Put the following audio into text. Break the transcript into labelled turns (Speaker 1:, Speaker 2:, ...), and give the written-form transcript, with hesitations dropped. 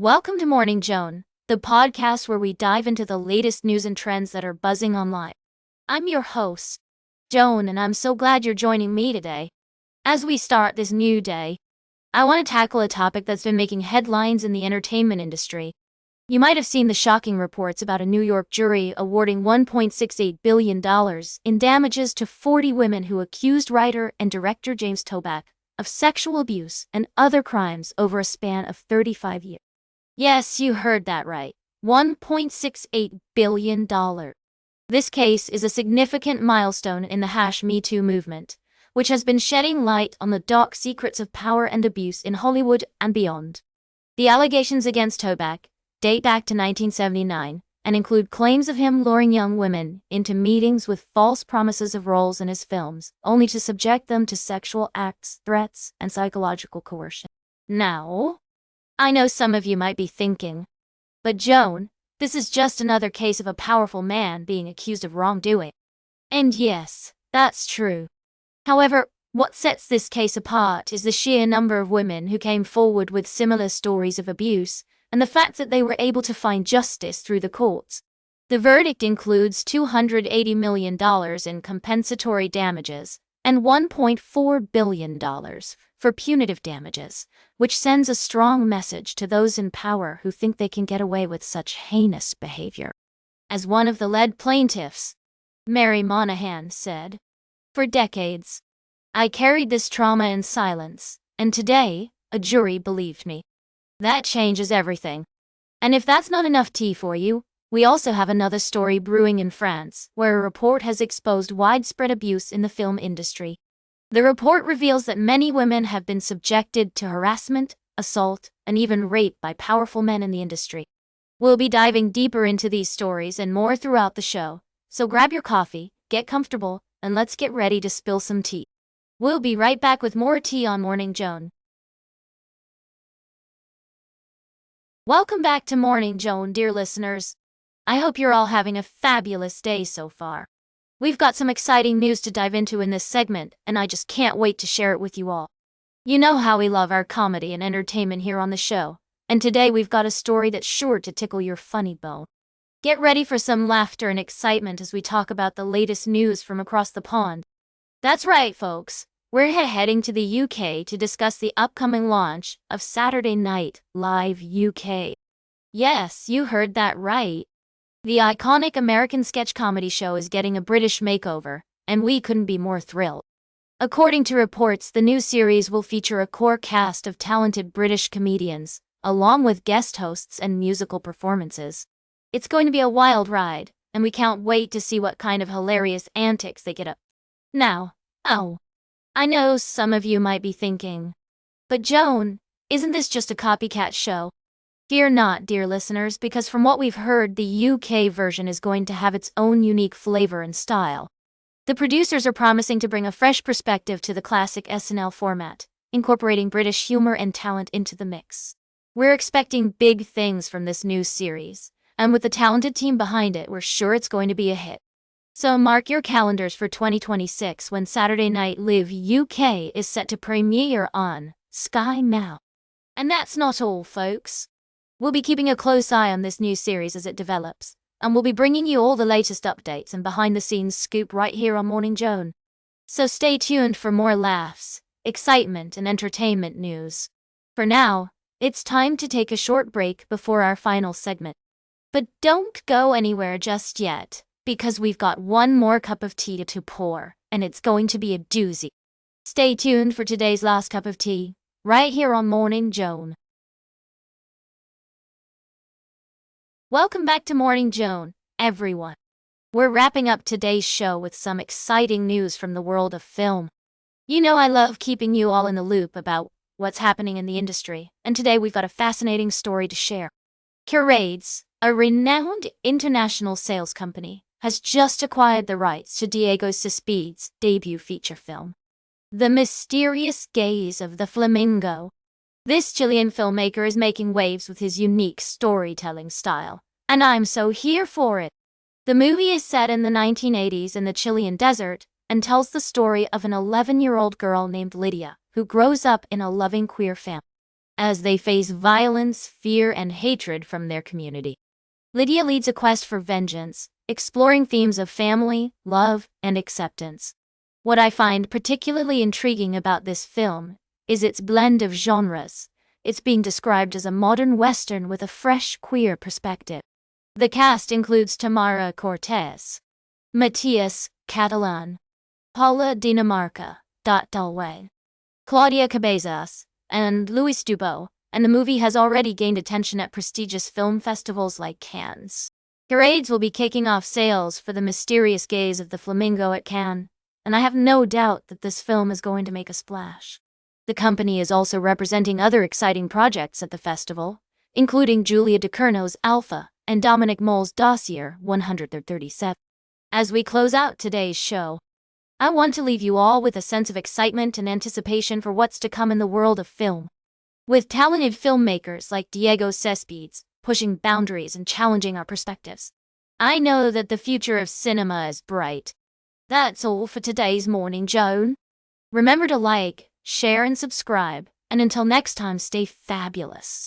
Speaker 1: Welcome to Morning Joan, the podcast where we dive into the latest news and trends that are buzzing online. I'm your host, Joan, and I'm so glad you're joining me today. As we start this new day, I want to tackle a topic that's been making headlines in the entertainment industry. You might have seen the shocking reports about a New York jury awarding $1.68 billion in damages to 40 women who accused writer and director James Toback of sexual abuse and other crimes over a span of 35 years. Yes, you heard that right. $1.68 billion. This case is a significant milestone in the #Me Too movement, which has been shedding light on the dark secrets of power and abuse in Hollywood and beyond. The allegations against Toback date back to 1979 and include claims of him luring young women into meetings with false promises of roles in his films, only to subject them to sexual acts, threats, and psychological coercion. Now, I know some of you might be thinking, but Joan, this is just another case of a powerful man being accused of wrongdoing. And yes, that's true. However, what sets this case apart is the sheer number of women who came forward with similar stories of abuse, and the fact that they were able to find justice through the courts. The verdict includes $280 million in compensatory damages and $1.4 billion for punitive damages, which sends a strong message to those in power who think they can get away with such heinous behavior. As one of the lead plaintiffs, Mary Monahan, said, "For decades, I carried this trauma in silence, and today, a jury believed me. That changes everything." And if that's not enough tea for you, we also have another story brewing in France, where a report has exposed widespread abuse in the film industry. The report reveals that many women have been subjected to harassment, assault, and even rape by powerful men in the industry. We'll be diving deeper into these stories and more throughout the show, so grab your coffee, get comfortable, and let's get ready to spill some tea. We'll be right back with more tea on Morning Joan. Welcome back to Morning Joan, dear listeners. I hope you're all having a fabulous day so far. We've got some exciting news to dive into in this segment, and I just can't wait to share it with you all. You know how we love our comedy and entertainment here on the show, and today we've got a story that's sure to tickle your funny bone. Get ready for some laughter and excitement as we talk about the latest news from across the pond. That's right, folks. We're heading to the UK to discuss the upcoming launch of Saturday Night Live UK. Yes, you heard that right. The iconic American sketch comedy show is getting a British makeover, and we couldn't be more thrilled. According to reports, the new series will feature a core cast of talented British comedians, along with guest hosts and musical performances. It's going to be a wild ride, and we can't wait to see what kind of hilarious antics they get up. Now, I know some of you might be thinking, but Joan, isn't this just a copycat show? Fear not, dear listeners, because from what we've heard, the UK version is going to have its own unique flavor and style. The producers are promising to bring a fresh perspective to the classic SNL format, incorporating British humor and talent into the mix. We're expecting big things from this new series, and with the talented team behind it, we're sure it's going to be a hit. So mark your calendars for 2026 when Saturday Night Live UK is set to premiere on Sky Now. And that's not all, folks. We'll be keeping a close eye on this new series as it develops, and we'll be bringing you all the latest updates and behind-the-scenes scoop right here on Morning Joan. So stay tuned for more laughs, excitement, and entertainment news. For now, it's time to take a short break before our final segment. But don't go anywhere just yet, because we've got one more cup of tea to pour, and it's going to be a doozy. Stay tuned for today's last cup of tea, right here on Morning Joan. Welcome back to Morning Joan, everyone. We're wrapping up today's show with some exciting news from the world of film. You know I love keeping you all in the loop about what's happening in the industry, and today we've got a fascinating story to share. Curates, a renowned international sales company, has just acquired the rights to Diego Suspide's debut feature film, The Mysterious Gaze of the Flamingo. This Chilean filmmaker is making waves with his unique storytelling style, and I'm so here for it. The movie is set in the 1980s in the Chilean desert and tells the story of an 11-year-old girl named Lydia, who grows up in a loving queer family. as they face violence, fear, and hatred from their community. Lydia leads a quest for vengeance, exploring themes of family, love, and acceptance. What I find particularly intriguing about this film is its blend of genres. It's being described as a modern Western with a fresh queer perspective. The cast includes Tamara Cortez, Matías Catalán, Paula Dinamarca, Dalway, Claudia Cabezas, and Luis Dubo, and the movie has already gained attention at prestigious film festivals like Cannes. Parades will be kicking off sales for The Mysterious Gaze of the Flamingo at Cannes, and I have no doubt that this film is going to make a splash. The company is also representing other exciting projects at the festival, including Julia Ducournau's Alpha and Dominic Moll's Dossier 137. As we close out today's show, I want to leave you all with a sense of excitement and anticipation for what's to come in the world of film. With talented filmmakers like Diego Cespedes pushing boundaries and challenging our perspectives, I know that the future of cinema is bright. That's all for today's Morning Joan. Remember to like, share, and subscribe, and until next time, stay fabulous.